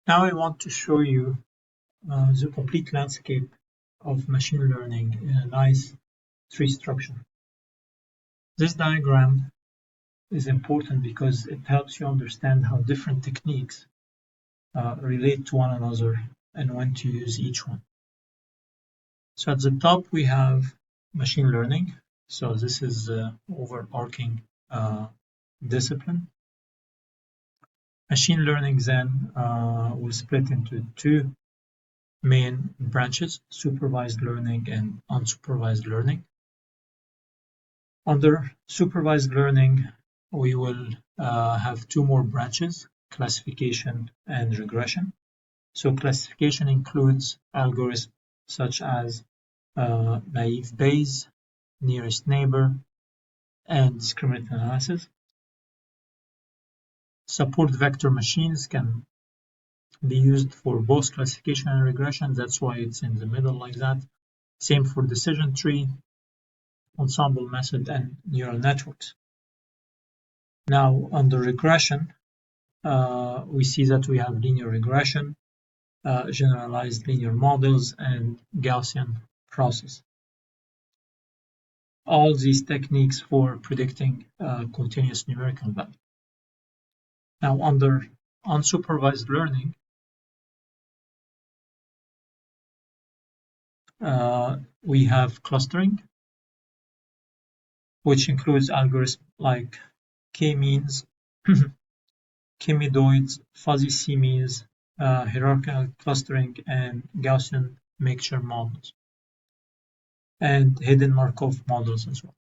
Now I want to show you the complete landscape of machine learning in a nice tree structure. This diagram is important because it helps you understand how different techniques relate to one another and when to use each one. So at the top we have machine learning. So this is the overarching discipline. Machine learning then will split into two main branches: supervised learning and unsupervised learning. Under supervised learning, we will have two more branches: classification and regression. So classification includes algorithms such as naive Bayes, nearest neighbor, and discriminant analysis. Support vector machines can be used for both classification and regression. That's why it's in the middle like that. Same for decision tree, ensemble method, and neural networks. Now, under regression, we see that we have linear regression, generalized linear models, and Gaussian process. All these techniques for predicting continuous numerical value. Now, under unsupervised learning, we have clustering, which includes algorithms like k-means, k-medoids, fuzzy c-means, hierarchical clustering, and Gaussian mixture models, and hidden Markov models as well.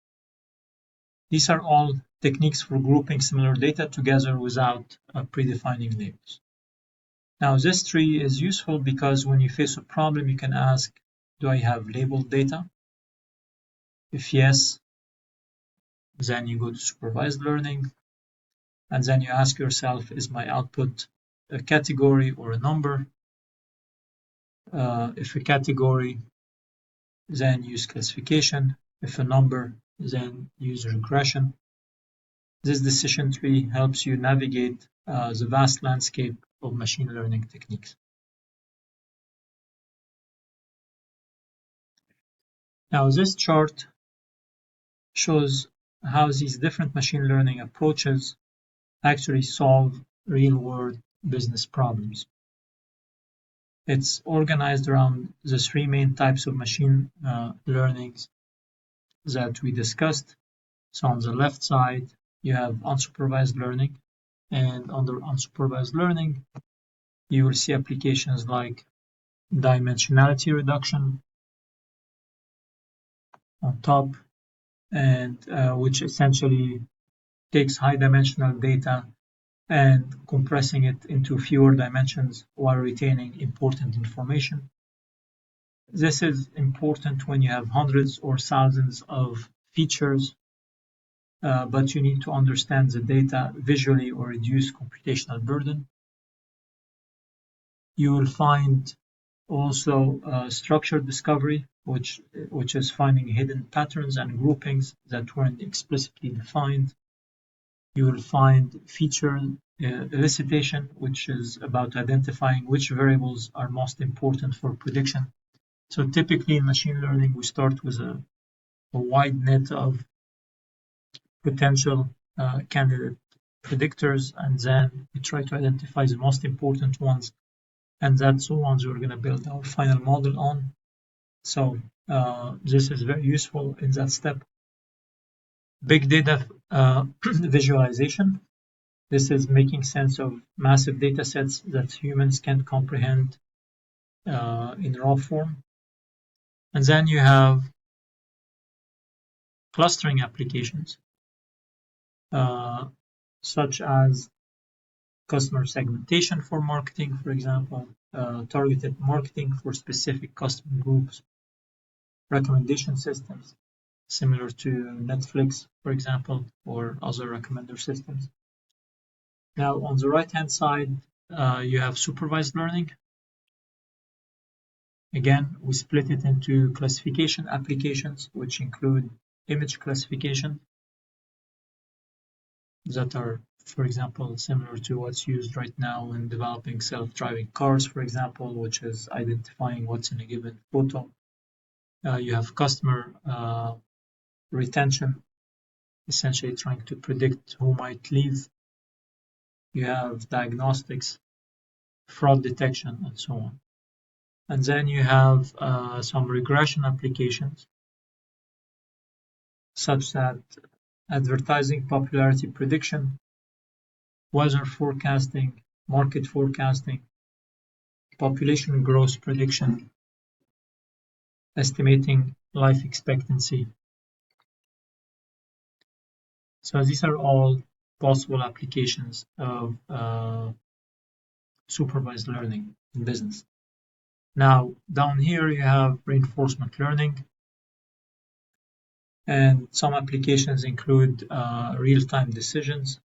These are all techniques for grouping similar data together without predefining labels. Now, this tree is useful because when you face a problem, you can ask, do I have labeled data? If yes, then you go to supervised learning, and then you ask yourself, is my output a category or a number? If a category, then use classification. If a number, then use regression. This decision tree helps you navigate the vast landscape of machine learning techniques. Now, this chart shows how these different machine learning approaches actually solve real-world business problems. It's organized around the three main types of machine learnings that we discussed. So on the left side, you have unsupervised learning, and under unsupervised learning, you will see applications like dimensionality reduction on top, and which essentially takes high dimensional data and compressing it into fewer dimensions while retaining important information. This is important when you have hundreds or thousands of features, but you need to understand the data visually or reduce computational burden. You will find also structured discovery, which is finding hidden patterns and groupings that weren't explicitly defined. You will find feature elicitation, which is about identifying which variables are most important for prediction. So typically in machine learning, we start with a wide net of potential candidate predictors, and then we try to identify the most important ones, and that's the ones we're going to build our final model on. So this is very useful in that step. Big data visualization. This is making sense of massive data sets that humans can't comprehend in raw form. And then you have clustering applications, such as customer segmentation for marketing, for example, targeted marketing for specific customer groups, recommendation systems, similar to Netflix, for example, or other recommender systems. Now, on the right-hand side, you have supervised learning. Again, we split it into classification applications, which include image classification that are for example, similar to what's used right now in developing self-driving cars, for example, which is identifying what's in a given photo. You have customer retention, essentially trying to predict who might leave. You have diagnostics, fraud detection, and so on. And then you have some regression applications, such that advertising popularity prediction, weather forecasting, market forecasting, population growth prediction, estimating life expectancy. So these are all possible applications of supervised learning in business. Now, down here you have reinforcement learning, and some applications include real-time decisions,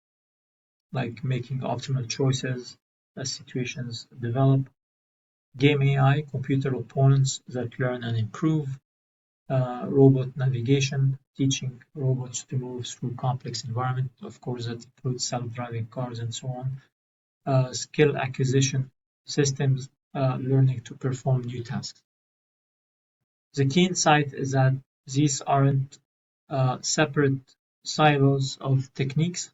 like making optimal choices as situations develop, game AI, computer opponents that learn and improve, robot navigation, teaching robots to move through complex environments, of course that includes self-driving cars and so on, skill acquisition systems, learning to perform new tasks. The key insight is that these aren't separate silos of techniques.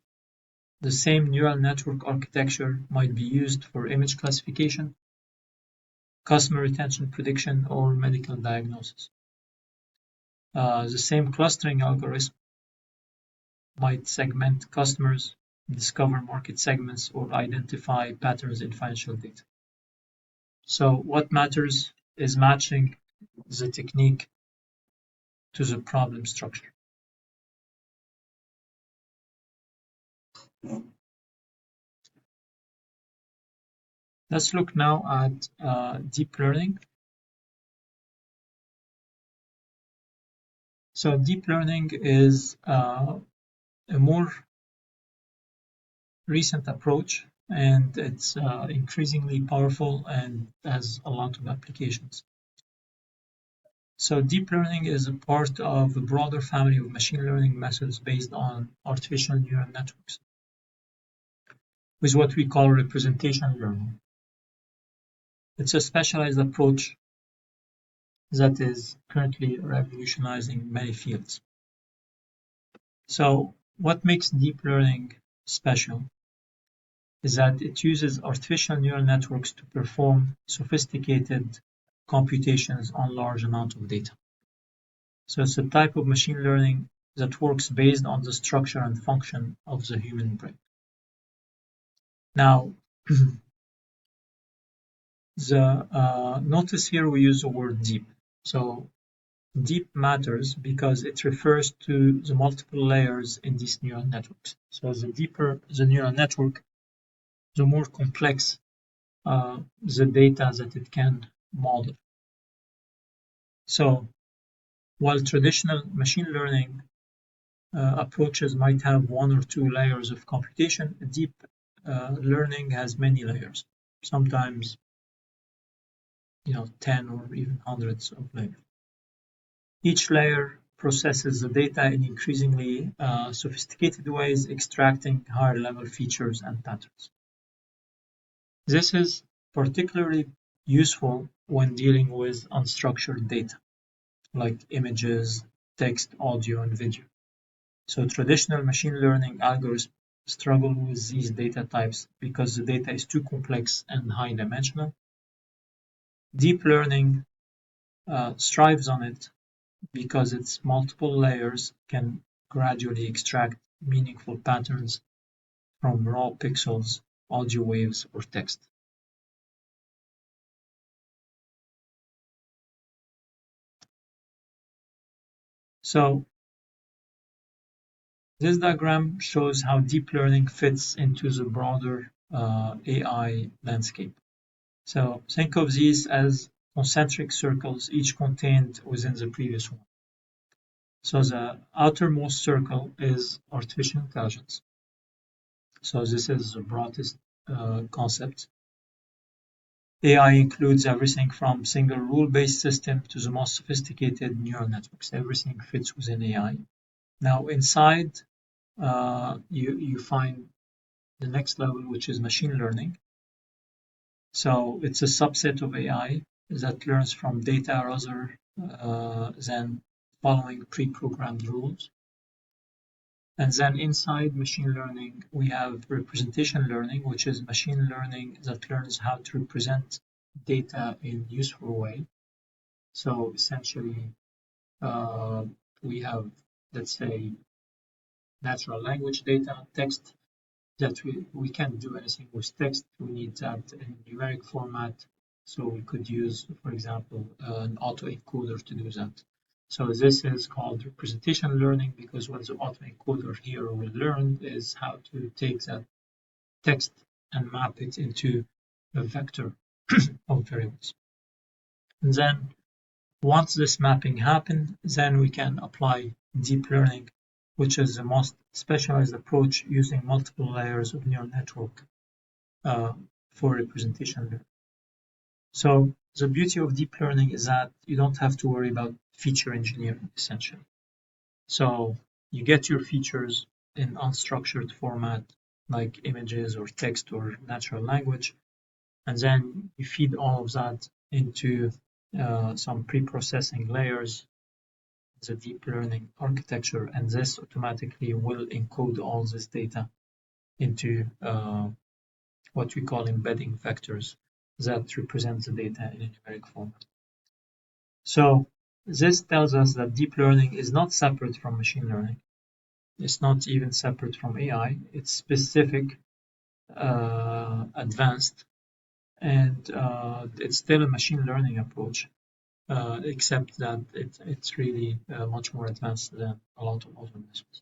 The same neural network architecture might be used for image classification, customer retention prediction, or medical diagnosis. The same clustering algorithm might segment customers, discover market segments, or identify patterns in financial data. So what matters is matching the technique to the problem structure. Let's look now at deep learning. So deep learning is a more recent approach, and it's increasingly powerful and has a lot of applications. So deep learning is a part of a broader family of machine learning methods based on artificial neural networks, with what we call representation learning. It's a specialized approach that is currently revolutionizing many fields. So what makes deep learning special is that it uses artificial neural networks to perform sophisticated computations on large amounts of data. So it's a type of machine learning that works based on the structure and function of the human brain. Now, notice here we use the word deep. So deep matters because it refers to the multiple layers in these neural networks. So the deeper the neural network, the more complex the data that it can model. So while traditional machine learning approaches might have one or two layers of computation, deep learning has many layers, sometimes 10 or even hundreds of layers. Each layer processes the data in increasingly sophisticated ways, extracting higher level features and patterns. This is particularly useful when dealing with unstructured data, like images, text, audio, and video. So traditional machine learning algorithms struggle with these data types because the data is too complex and high-dimensional. Deep learning strives on it because its multiple layers can gradually extract meaningful patterns from raw pixels, audio waves, or text. So this diagram shows how deep learning fits into the broader AI landscape. So think of these as concentric circles, each contained within the previous one. So the outermost circle is artificial intelligence. So this is the broadest concept. AI includes everything from single rule-based system to the most sophisticated neural networks. Everything fits within AI. Now inside, you find the next level, which is machine learning. So it's a subset of AI that learns from data rather than following pre-programmed rules. And then inside machine learning, we have representation learning, which is machine learning that learns how to represent data in a useful way. So essentially, we have, let's say, natural language data, text, that we can't do anything with text. We need that in numeric format. So we could use, for example, an autoencoder to do that. So this is called representation learning, because what the autoencoder here will learn is how to take that text and map it into a vector of variables. And then once this mapping happens, then we can apply deep learning, which is the most specialized approach using multiple layers of neural network for representation learning. So the beauty of deep learning is that you don't have to worry about feature engineering, essentially. So you get your features in unstructured format, like images or text or natural language, and then you feed all of that into some pre-processing layers, the deep learning architecture, and this automatically will encode all this data into what we call embedding vectors that represent the data in a numeric format. So this tells us that deep learning is not separate from machine learning. It's not even separate from AI. It's specific, advanced, and it's still a machine learning approach, except that it's really much more advanced than a lot of other methods.